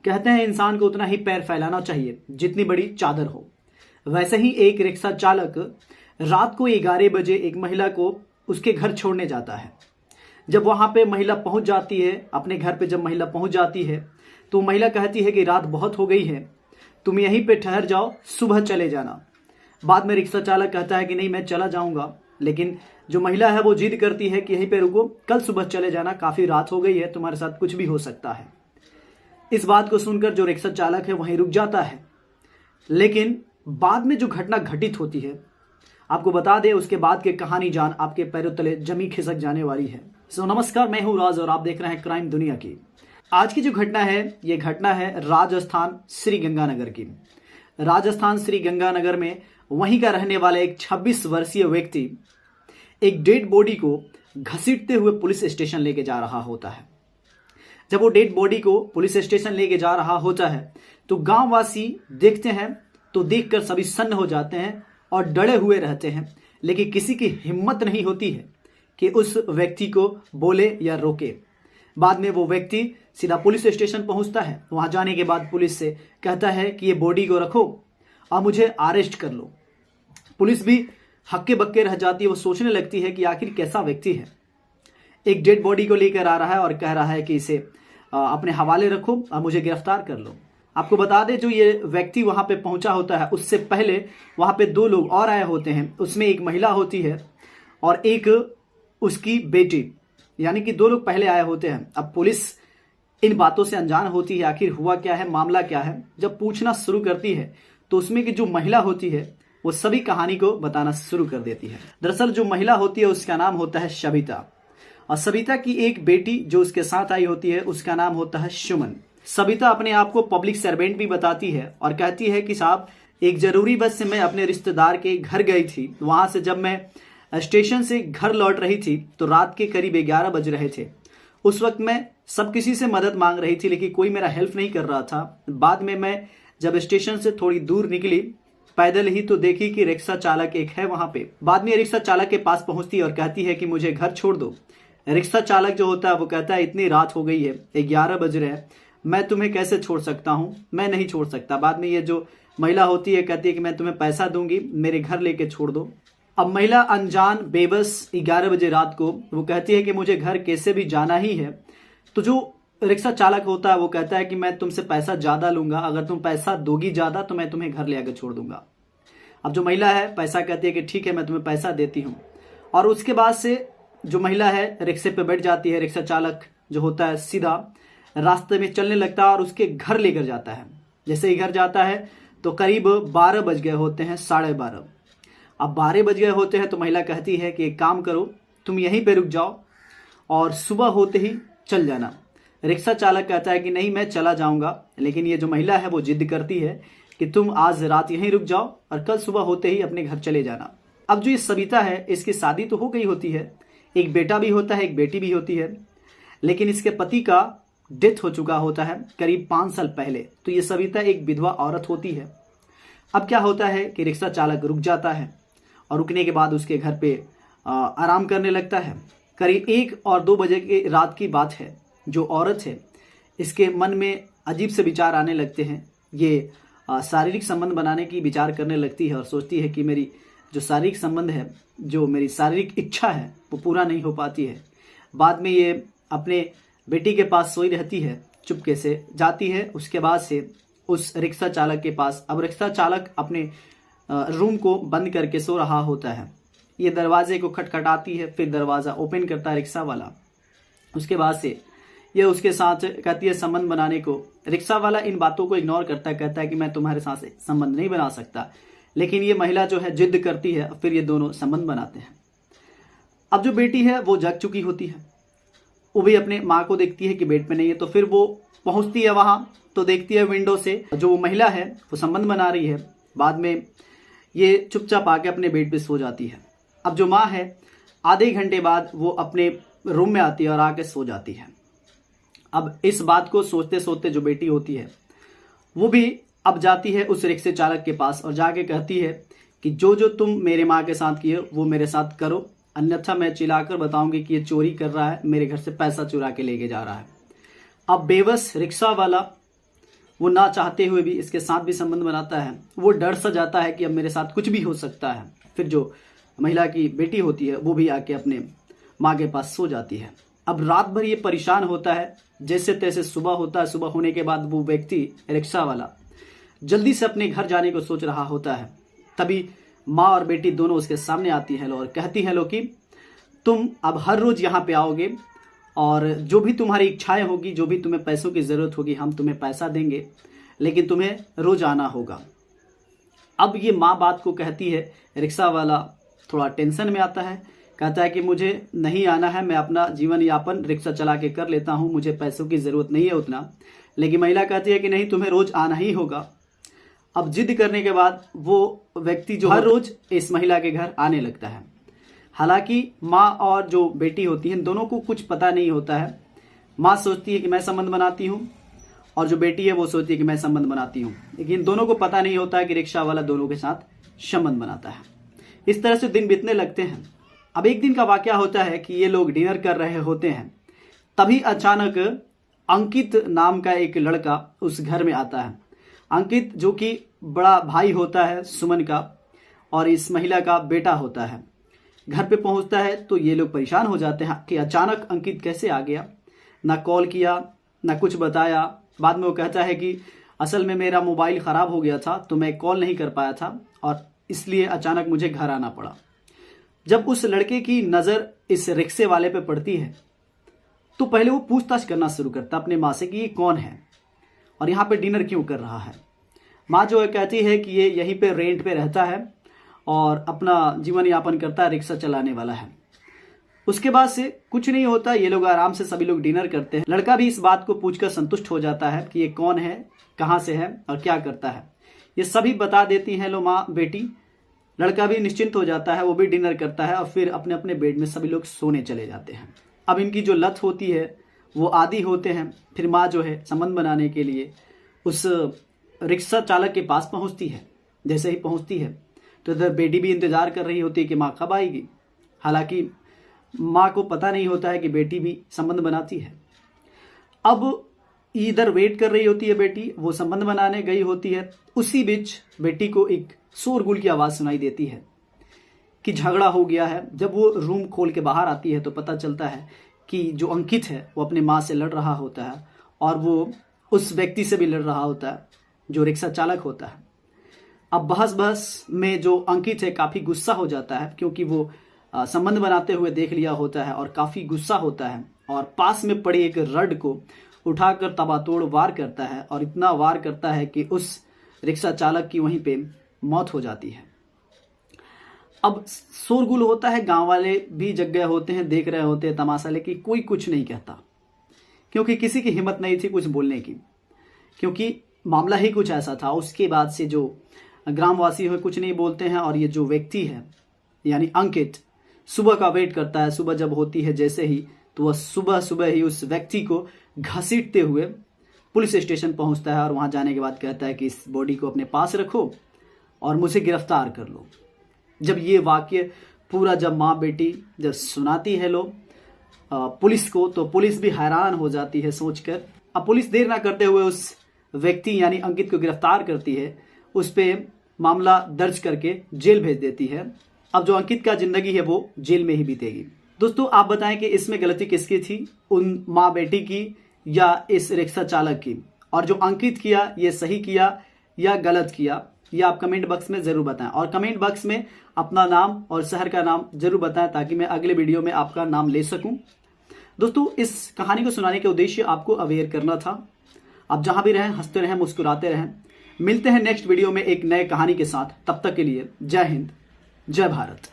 कहते हैं इंसान को उतना ही पैर फैलाना चाहिए जितनी बड़ी चादर हो। वैसे ही एक रिक्शा चालक रात को 11 बजे एक महिला को उसके घर छोड़ने जाता है। जब वहां पे महिला पहुंच जाती है, अपने घर पे जब महिला पहुंच जाती है तो महिला कहती है कि रात बहुत हो गई है, तुम यहीं पे ठहर जाओ, सुबह चले जाना। बाद में रिक्शा चालक कहता है कि नहीं, मैं चला जाऊंगा, लेकिन जो महिला है वो जिद करती है कि यहीं पे रुको, कल सुबह चले जाना, काफी रात हो गई है, तुम्हारे साथ कुछ भी हो सकता है। इस बात को सुनकर जो रिक्शा चालक है वहीं रुक जाता है। लेकिन बाद में जो घटना घटित होती है, आपको बता दें, उसके बाद की कहानी जान आपके पैरों तले जमी खिसक जाने वाली है। नमस्कार, मैं हूं राज और आप देख रहे हैं क्राइम दुनिया की। आज की जो घटना है, ये घटना है राजस्थान श्री गंगानगर की। राजस्थान श्री गंगानगर में वहीं का रहने वाला एक 26 वर्षीय व्यक्ति एक डेड बॉडी को घसीटते हुए पुलिस स्टेशन लेके जा रहा होता है। जब वो डेड बॉडी को पुलिस स्टेशन लेके जा रहा होता है तो गांववासी देखते हैं तो देखकर सभी सन्न हो जाते हैं और डरे हुए रहते हैं, लेकिन किसी की हिम्मत नहीं होती है कि उस व्यक्ति को बोले या रोके। बाद में वो व्यक्ति सीधा पुलिस स्टेशन पहुंचता है। वहां जाने के बाद पुलिस से कहता है कि ये बॉडी को रखो और मुझे अरेस्ट कर लो। पुलिस भी हक्के बक्के रह जाती है, वो सोचने लगती है कि आखिर कैसा व्यक्ति है, एक डेड बॉडी को लेकर आ रहा है और कह रहा है कि इसे अपने हवाले रखो और मुझे गिरफ्तार कर लो। आपको बता दें, जो ये व्यक्ति वहां पे पहुंचा होता है उससे पहले वहां पे 2 लोग और आए होते हैं। उसमें एक महिला होती है और एक उसकी बेटी, यानी कि 2 लोग पहले आए होते हैं। अब पुलिस इन बातों से अनजान होती है, आखिर हुआ क्या है, मामला क्या है। जब पूछना शुरू करती है तो उसमें की जो महिला होती है वो सभी कहानी को बताना शुरू कर देती है। दरअसल जो महिला होती है उसका नाम होता है सविता, और सविता की एक बेटी जो उसके साथ आई होती है उसका नाम होता है सुमन। सविता अपने आप को पब्लिक सर्वेंट भी बताती है और कहती है कि साहब, एक जरूरी बस से मैं अपने रिश्तेदार के घर गई थी। वहां से जब मैं स्टेशन से घर लौट रही थी तो रात के करीब 11 बज रहे थे। उस वक्त मैं सब किसी से मदद मांग रही थी, लेकिन कोई मेरा हेल्प नहीं कर रहा था। बाद में मैं जब स्टेशन से थोड़ी दूर निकली पैदल ही तो देखी कि रिक्शा चालक एक है वहां पे। बाद में रिक्शा चालक के पास पहुंचती है और कहती है कि मुझे घर छोड़ दो। रिक्शा चालक जो होता है वो कहता है इतनी रात हो गई है, 11 बज रहे हैं, मैं तुम्हें कैसे छोड़ सकता हूं, मैं नहीं छोड़ सकता। बाद में ये जो महिला होती है कहती है कि मैं तुम्हें पैसा दूंगी, मेरे घर लेके छोड़ दो। अब महिला अनजान बेबस 11 बजे रात को वो कहती है कि मुझे घर कैसे भी जाना ही है। तो जो रिक्शा चालक होता है वो कहता है कि मैं तुमसे पैसा ज्यादा लूंगा, अगर तुम पैसा दोगी ज्यादा तो मैं तुम्हें घर ले आकर छोड़ दूंगा। अब जो महिला है पैसा कहती है कि ठीक है, मैं तुम्हें पैसा देती हूँ। और उसके बाद से जो महिला है रिक्शे पे बैठ जाती है। रिक्शा चालक जो होता है सीधा रास्ते में चलने लगता है और उसके घर लेकर जाता है। जैसे ही घर जाता है तो करीब 12 बज गए होते हैं, 12:30। अब 12 बज गए होते हैं तो महिला कहती है कि एक काम करो, तुम यहीं पे रुक जाओ और सुबह होते ही चल जाना। रिक्शा चालक कहता है कि नहीं, मैं चला जाऊंगा, लेकिन ये जो महिला है वो जिद करती है कि तुम आज रात यहीं रुक जाओ और कल सुबह होते ही अपने घर चले जाना। अब जो ये सविता है इसकी शादी तो हो गई होती है, एक बेटा भी होता है, एक बेटी भी होती है, लेकिन इसके पति का डेथ हो चुका होता है करीब 5 साल पहले। तो ये सविता एक विधवा औरत होती है। अब क्या होता है कि रिक्शा चालक रुक जाता है और रुकने के बाद उसके घर पे आराम करने लगता है। करीब 1 और 2 बजे की रात की बात है। जो औरत है इसके मन में अजीब से विचार आने लगते हैं। ये शारीरिक संबंध बनाने की विचार करने लगती है और सोचती है कि मेरी जो शारीरिक संबंध है, जो मेरी शारीरिक इच्छा है वो पूरा नहीं हो पाती है। बाद में ये अपने बेटी के पास सोई रहती है, चुपके से जाती है उसके बाद से उस रिक्शा चालक के पास। अब रिक्शा चालक अपने रूम को बंद करके सो रहा होता है। ये दरवाजे को खटखटाती है, फिर दरवाज़ा ओपन करता है रिक्शा वाला। उसके बाद से ये उसके साथ कहती है संबंध बनाने को। रिक्शा वाला इन बातों को इग्नोर करता है, कहता है कि मैं तुम्हारे साथ संबंध नहीं बना सकता, लेकिन ये महिला जो है जिद करती है, फिर ये दोनों संबंध बनाते हैं। अब जो बेटी है वो जग चुकी होती है, वो भी अपने माँ को देखती है कि बेड पे नहीं है, तो फिर वो पहुंचती है वहां तो देखती है विंडो से जो महिला है वो संबंध बना रही है। बाद में ये चुपचाप आके अपने बेड पे सो जाती है। अब जो माँ है आधे घंटे बाद वो अपने रूम में आती है और आके सो जाती है। अब इस बात को सोचते सोचते जो बेटी होती है वो भी अब जाती है उस रिक्शे चालक के पास और जाके कहती है कि जो जो तुम मेरे माँ के साथ किए वो मेरे साथ करो, अन्यथा मैं चिल्लाकर बताऊंगी कि ये चोरी कर रहा है, मेरे घर से पैसा चुरा के लेके जा रहा है। अब बेबस रिक्शा वाला वो ना चाहते हुए भी इसके साथ भी संबंध बनाता है। वो डर सा जाता है कि अब मेरे साथ कुछ भी हो सकता है। फिर जो महिला की बेटी होती है वो भी आके अपने माँ के पास सो जाती है। अब रात भर ये परेशान होता है, जैसे तैसे सुबह होता है। सुबह होने के बाद वो व्यक्ति रिक्शा वाला जल्दी से अपने घर जाने को सोच रहा होता है। तभी माँ और बेटी दोनों उसके सामने आती हैं और कहती हैं कि तुम अब हर रोज यहाँ पे आओगे और जो भी तुम्हारी इच्छाएं होगी, जो भी तुम्हें पैसों की ज़रूरत होगी, हम तुम्हें पैसा देंगे, लेकिन तुम्हें रोज आना होगा। अब ये माँ बात को कहती है, रिक्शा वाला थोड़ा टेंशन में आता है, कहता है कि मुझे नहीं आना है, मैं अपना जीवन यापन रिक्शा चला के कर लेता हूँ, मुझे पैसों की ज़रूरत नहीं है उतना। लेकिन महिला कहती है कि नहीं, तुम्हें रोज़ आना ही होगा। अब जिद करने के बाद वो व्यक्ति जो हर रोज़ इस महिला के घर आने लगता है। हालांकि माँ और जो बेटी होती है दोनों को कुछ पता नहीं होता है। माँ सोचती है कि मैं संबंध बनाती हूँ और जो बेटी है वो सोचती है कि मैं संबंध बनाती हूँ, लेकिन दोनों को पता नहीं होता है कि रिक्शा वाला दोनों के साथ संबंध बनाता है। इस तरह से दिन बीतने लगते हैं। अब एक दिन का वाकया होता है कि ये लोग डिनर कर रहे होते हैं, तभी अचानक अंकित नाम का एक लड़का उस घर में आता है। अंकित जो कि बड़ा भाई होता है सुमन का और इस महिला का बेटा होता है। घर पे पहुंचता है तो ये लोग परेशान हो जाते हैं कि अचानक अंकित कैसे आ गया, ना कॉल किया ना कुछ बताया। बाद में वो कहता है कि असल में मेरा मोबाइल ख़राब हो गया था तो मैं कॉल नहीं कर पाया था और इसलिए अचानक मुझे घर आना पड़ा। जब उस लड़के की नज़र इस रिक्शे वाले पे पड़ती है तो पहले वो पूछताछ करना शुरू करता अपने माँ से कि ये कौन है और यहाँ पे डिनर क्यों कर रहा है। माँ जो है कहती है कि ये यहीं पे रेंट पे रहता है और अपना जीवन यापन करता है, रिक्शा चलाने वाला है। उसके बाद से कुछ नहीं होता, ये लोग आराम से सभी लोग डिनर करते हैं। लड़का भी इस बात को पूछकर संतुष्ट हो जाता है कि ये कौन है, कहाँ से है और क्या करता है। ये सभी बता देती हैं लो माँ बेटी। लड़का भी निश्चिंत हो जाता है, वो भी डिनर करता है और फिर अपने अपने बेड में सभी लोग सोने चले जाते हैं। अब इनकी जो लत होती है वो आदी होते हैं। फिर माँ जो है संबंध बनाने के लिए उस रिक्शा चालक के पास पहुँचती है। जैसे ही पहुँचती है तो इधर बेटी भी इंतज़ार कर रही होती है कि माँ कब आएगी। हालांकि माँ को पता नहीं होता है कि बेटी भी संबंध बनाती है। अब इधर वेट कर रही होती है बेटी, वो संबंध बनाने गई होती है। उसी बीच बेटी को एक शोरगुल की आवाज़ सुनाई देती है कि झगड़ा हो गया है। जब वो रूम खोल के बाहर आती है तो पता चलता है कि जो अंकित है वो अपने माँ से लड़ रहा होता है और वो उस व्यक्ति से भी लड़ रहा होता है जो रिक्शा चालक होता है। अब बहस में जो अंकित है काफ़ी गुस्सा हो जाता है क्योंकि वो संबंध बनाते हुए देख लिया होता है और काफ़ी गुस्सा होता है और पास में पड़ी एक रड को उठाकर तबातोड़ वार करता है और इतना वार करता है कि उस रिक्शा चालक की वहीं पे मौत हो जाती है। अब शोरगुल होता है, गांव वाले भी जग गए होते हैं, देख रहे होते हैं तमाशा, लेकिन कोई कुछ नहीं कहता क्योंकि किसी की हिम्मत नहीं थी कुछ बोलने की, क्योंकि मामला ही कुछ ऐसा था। उसके बाद से जो ग्रामवासी है कुछ नहीं बोलते हैं और ये जो व्यक्ति है यानी अंकित सुबह का वेट करता है। सुबह जब होती है जैसे ही तो वह सुबह ही उस व्यक्ति को घसीटते हुए पुलिस स्टेशन पहुंचता है और वहां जाने के बाद कहता है कि इस बॉडी को अपने पास रखो और मुझे गिरफ्तार कर लो। जब ये वाक्य पूरा जब माँ बेटी जब सुनाती है लोग पुलिस को, तो पुलिस भी हैरान हो जाती है सोचकर। अब पुलिस देर ना करते हुए उस व्यक्ति यानी अंकित को गिरफ्तार करती है, उस पर मामला दर्ज करके जेल भेज देती है। अब जो अंकित का जिंदगी है वो जेल में ही बीतेगी। दोस्तों आप बताएं कि इसमें गलती किसकी थी, उन माँ बेटी की या इस रिक्शा चालक की, और जो अंकित किया ये सही किया या गलत किया, ये आप कमेंट बॉक्स में ज़रूर बताएं। और कमेंट बॉक्स में अपना नाम और शहर का नाम ज़रूर बताएं ताकि मैं अगले वीडियो में आपका नाम ले सकूं। दोस्तों इस कहानी को सुनाने का उद्देश्य आपको अवेयर करना था। आप जहां भी रहें हंसते रहें, मुस्कुराते रहें। मिलते हैं नेक्स्ट वीडियो में एक नए कहानी के साथ। तब तक के लिए जय हिंद, जय भारत।